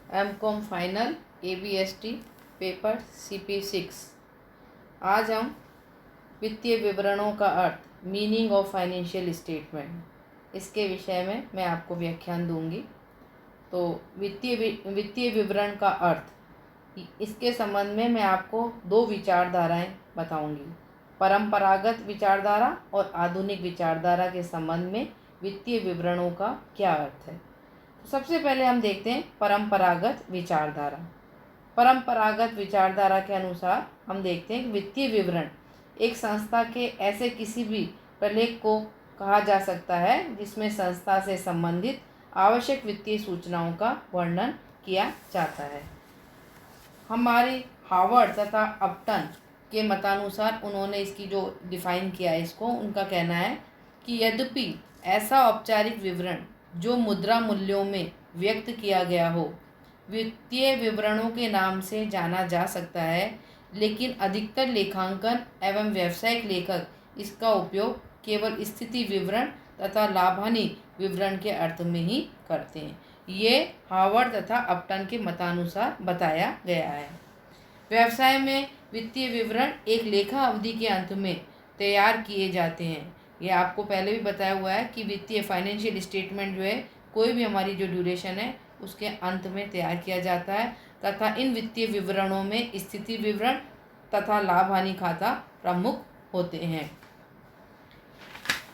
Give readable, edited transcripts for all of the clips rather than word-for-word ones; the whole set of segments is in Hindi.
MCom final ABST paper CP6। आज हम वित्तीय विवरणों का अर्थ, मीनिंग ऑफ फाइनेंशियल स्टेटमेंट, इसके विषय में मैं आपको व्याख्यान दूंगी। तो वित्तीय विवरण का अर्थ, इसके संबंध में मैं आपको दो विचारधाराएं बताऊंगी। परंपरागत विचारधारा और आधुनिक विचारधारा के संबंध में वित्तीय विवरणों का क्या अर्थ है। तो सबसे पहले हम देखते हैं परंपरागत विचारधारा। परंपरागत विचारधारा के अनुसार हम देखते हैं कि वित्तीय विवरण एक संस्था के ऐसे किसी भी प्रलेख को कहा जा सकता है जिसमें संस्था से संबंधित आवश्यक वित्तीय सूचनाओं का वर्णन किया जाता है। हमारे हार्वर्ड तथा अपटन के मतानुसार उन्होंने इसकी जो डिफाइन किया है इसको, उनका कहना है कि यद्यपि ऐसा औपचारिक विवरण जो मुद्रा मूल्यों में व्यक्त किया गया हो वित्तीय विवरणों के नाम से जाना जा सकता है, लेकिन अधिकतर लेखांकन एवं व्यावसायिक लेखक इसका उपयोग केवल स्थिति विवरण तथा लाभ हानि विवरण के अर्थ में ही करते हैं। ये हार्वर्ड तथा अपटन के मतानुसार बताया गया है। व्यवसाय में वित्तीय विवरण एक लेखा अवधि के अंत में तैयार किए जाते हैं। ये आपको पहले भी बताया हुआ है कि वित्तीय फाइनेंशियल स्टेटमेंट जो है, कोई भी हमारी जो ड्यूरेशन है उसके अंत में तैयार किया जाता है तथा इन वित्तीय विवरणों में स्थिति विवरण तथा लाभ हानि खाता प्रमुख होते हैं।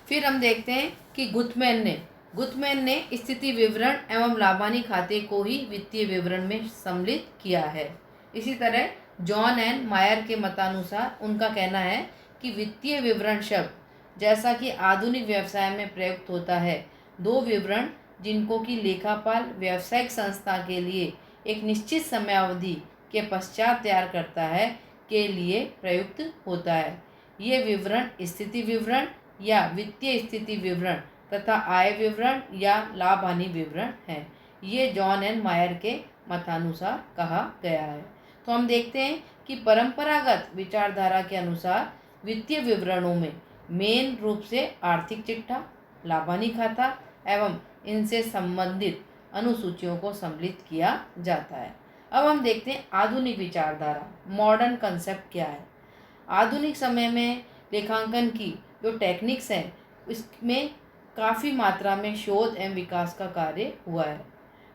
फिर हम देखते हैं कि गुथमैन ने स्थिति विवरण एवं लाभ हानि खाते को ही वित्तीय विवरण में सम्मिलित किया है। इसी तरह जॉन एन मायर के मतानुसार उनका कहना है कि वित्तीय विवरण शब्द जैसा कि आधुनिक व्यवसाय में प्रयुक्त होता है, दो विवरण जिनको कि लेखापाल व्यावसायिक संस्था के लिए एक निश्चित समयावधि के पश्चात तैयार करता है के लिए प्रयुक्त होता है। ये विवरण स्थिति विवरण या वित्तीय स्थिति विवरण तथा आय विवरण या लाभ हानि विवरण है। ये जॉन एन मायर के मतानुसार कहा गया है। तो हम देखते हैं कि परंपरागत विचारधारा के अनुसार वित्तीय विवरणों में मेन रूप से आर्थिक चिट्ठा, लाभ हानि खाता एवं इनसे संबंधित अनुसूचियों को सम्मिलित किया जाता है। अब हम देखते हैं आधुनिक विचारधारा, मॉडर्न कंसेप्ट क्या है। आधुनिक समय में लेखांकन की जो टेक्निक्स हैं इसमें काफ़ी मात्रा में शोध एवं विकास का कार्य हुआ है।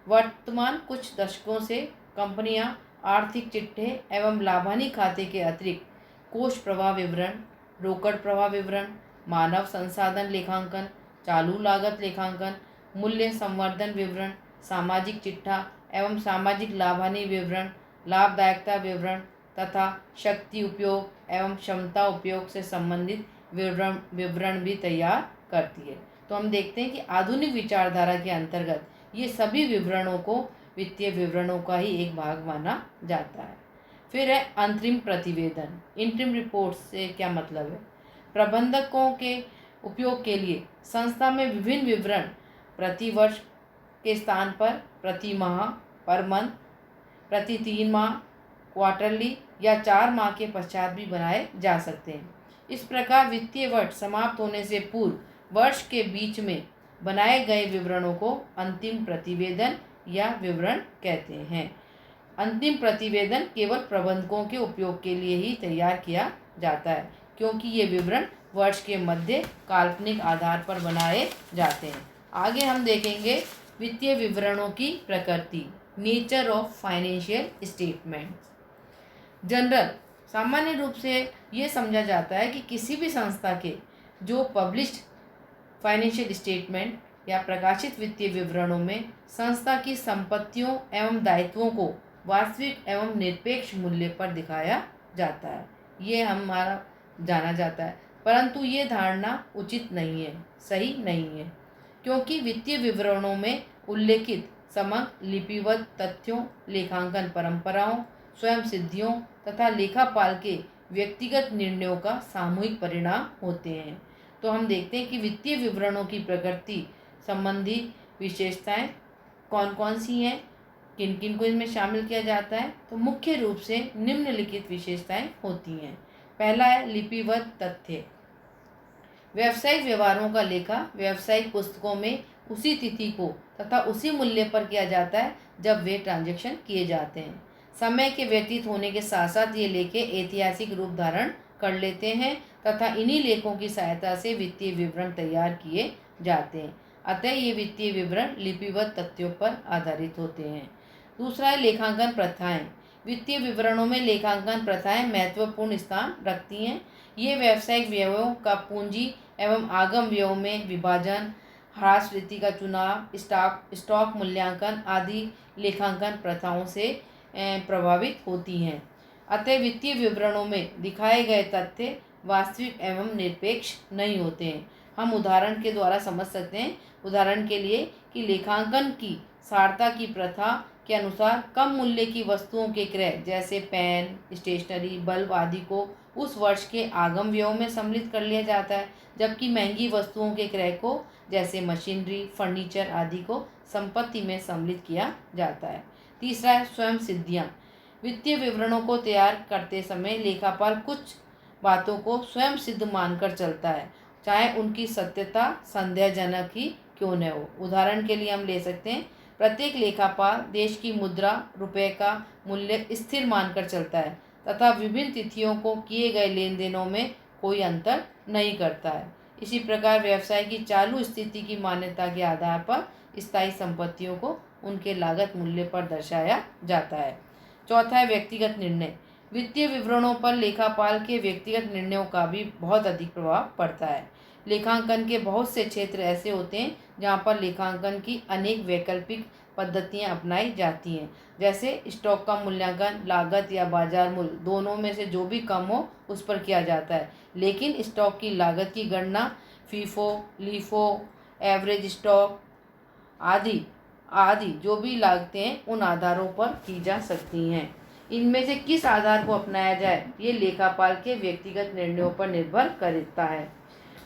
वर्तमान कुछ दशकों से कंपनियां आर्थिक चिट्ठे एवं लाभ हानि खाते के अतिरिक्त कोष प्रवाह विवरण, रोकड़ प्रवाह विवरण, मानव संसाधन लेखांकन, चालू लागत लेखांकन, मूल्य संवर्धन विवरण, सामाजिक चिट्ठा एवं सामाजिक लाभ हानि विवरण, लाभदायकता विवरण तथा शक्ति उपयोग एवं क्षमता उपयोग से संबंधित विवरण भी तैयार करती है। तो हम देखते हैं कि आधुनिक विचारधारा के अंतर्गत ये सभी विवरणों को वित्तीय विवरणों का ही एक भाग माना जाता है। फिर है अंतरिम प्रतिवेदन, इंटरिम रिपोर्ट से क्या मतलब है। प्रबंधकों के उपयोग के लिए संस्था में विभिन्न विवरण प्रति वर्ष के स्थान पर प्रति माह, पर मंथ, प्रति 3 माह, क्वार्टरली या 4 माह के पश्चात भी बनाए जा सकते हैं। इस प्रकार वित्तीय वर्ष समाप्त होने से पूर्व वर्ष के बीच में बनाए गए विवरणों को अंतिम प्रतिवेदन या विवरण कहते हैं। अंतिम प्रतिवेदन केवल प्रबंधकों के उपयोग के लिए ही तैयार किया जाता है, क्योंकि ये विवरण वर्ष के मध्य काल्पनिक आधार पर बनाए जाते हैं। आगे हम देखेंगे वित्तीय विवरणों की प्रकृति, nature of financial statements. General सामान्य रूप से ये समझा जाता है कि किसी भी संस्था के जो पब्लिश्ड फाइनेंशियल स्टेटमेंट या प्रकाशित वित्तीय विवरणों में संस्था की संपत्तियों एवं दायित्वों को वास्तविक एवं निरपेक्ष मूल्य पर दिखाया जाता है। ये हमारा जाना जाता है, परंतु ये धारणा उचित नहीं है, सही नहीं है, क्योंकि वित्तीय विवरणों में उल्लेखित समग्र लिपिबद्ध तथ्यों, लेखांकन परंपराओं, स्वयं सिद्धियों तथा लेखापाल के व्यक्तिगत निर्णयों का सामूहिक परिणाम होते हैं। तो हम देखते हैं कि वित्तीय विवरणों की प्रकृति संबंधी विशेषताएं कौन कौन सी हैं, किन किन को इनमें शामिल किया जाता है। तो मुख्य रूप से निम्नलिखित विशेषताएं होती हैं। पहला है लिपिबद्ध तथ्य। व्यावसायिक व्यवहारों का लेखा व्यावसायिक पुस्तकों में उसी तिथि को तथा उसी मूल्य पर किया जाता है जब वे ट्रांजैक्शन किए जाते हैं। समय के व्यतीत होने के साथ साथ ये लेखे ऐतिहासिक रूप धारण कर लेते हैं तथा इन्हीं लेखों की सहायता से वित्तीय विवरण तैयार किए जाते हैं। अतः ये वित्तीय विवरण लिपिबद्ध तथ्यों पर आधारित होते हैं। दूसरा है लेखांकन प्रथाएं। वित्तीय विवरणों में लेखांकन प्रथाएं महत्वपूर्ण स्थान रखती हैं। ये व्यावसायिक व्ययों का पूंजी एवं आगम व्ययों में विभाजन, ह्रासवृत्ति का चुनाव, स्टॉक मूल्यांकन आदि लेखांकन प्रथाओं से प्रभावित होती हैं। अतः वित्तीय विवरणों में दिखाए गए तथ्य वास्तविक एवं निरपेक्ष नहीं होते हैं। हम उदाहरण के द्वारा समझ सकते हैं, उदाहरण के लिए कि लेखांकन की सारता की प्रथा के अनुसार कम मूल्य की वस्तुओं के क्रय जैसे पेन, स्टेशनरी, बल्ब आदि को उस वर्ष के आगम व्ययों में सम्मिलित कर लिया जाता है, जबकि महंगी वस्तुओं के क्रय को जैसे मशीनरी, फर्नीचर आदि को संपत्ति में सम्मिलित किया जाता है। तीसरा है स्वयं सिद्धियाँ। वित्तीय विवरणों को तैयार करते समय लेखापाल कुछ बातों को स्वयं सिद्ध मानकर चलता है, चाहे उनकी सत्यता संदेहजनक ही क्यों न हो। उदाहरण के लिए हम ले सकते हैं, प्रत्येक लेखापाल देश की मुद्रा रुपये का मूल्य स्थिर मानकर चलता है तथा विभिन्न तिथियों को किए गए लेन देनों में कोई अंतर नहीं करता है। इसी प्रकार व्यवसाय की चालू स्थिति की मान्यता के आधार पर स्थायी संपत्तियों को उनके लागत मूल्य पर दर्शाया जाता है। चौथा है व्यक्तिगत निर्णय। वित्तीय विवरणों पर लेखापाल के व्यक्तिगत निर्णयों का भी बहुत अधिक प्रभाव पड़ता है। लेखांकन के बहुत से क्षेत्र ऐसे होते हैं जहाँ पर लेखांकन की अनेक वैकल्पिक पद्धतियाँ अपनाई जाती हैं, जैसे स्टॉक का मूल्यांकन लागत या बाजार मूल्य दोनों में से जो भी कम हो उस पर किया जाता है, लेकिन स्टॉक की लागत की गणना फीफो, लीफो, एवरेज स्टॉक आदि आदि जो भी लागतें हैं उन आधारों पर की जा सकती हैं। इनमें से किस आधार को अपनाया जाए ये लेखापाल के व्यक्तिगत निर्णयों पर निर्भर करता है।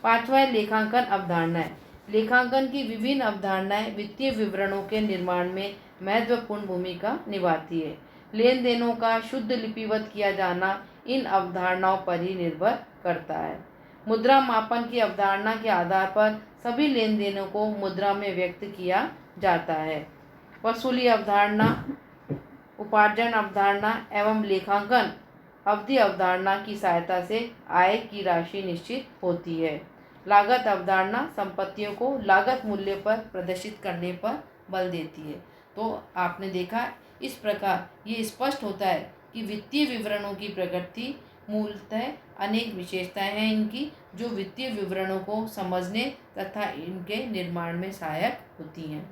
पांचवा है लेखांकन अवधारणाएं। लेखांकन की विभिन्न अवधारणाएं वित्तीय विवरणों के निर्माण में महत्वपूर्ण भूमिका निभाती है। लेन देनों का शुद्ध लिपिबद्ध किया जाना इन अवधारणाओं पर ही निर्भर करता है। मुद्रा मापन की अवधारणा के आधार पर सभी लेन देनों को मुद्रा में व्यक्त किया जाता है। वसूली अवधारणा, उपार्जन अवधारणा एवं लेखांकन अवधि अवधारणा की सहायता से आय की राशि निश्चित होती है। लागत अवधारणा संपत्तियों को लागत मूल्य पर प्रदर्शित करने पर बल देती है। तो आपने देखा, इस प्रकार ये स्पष्ट होता है कि वित्तीय विवरणों की प्रकृति मूलतः अनेक विशेषताएं हैं इनकी, जो वित्तीय विवरणों को समझने तथा इनके निर्माण में सहायक होती हैं।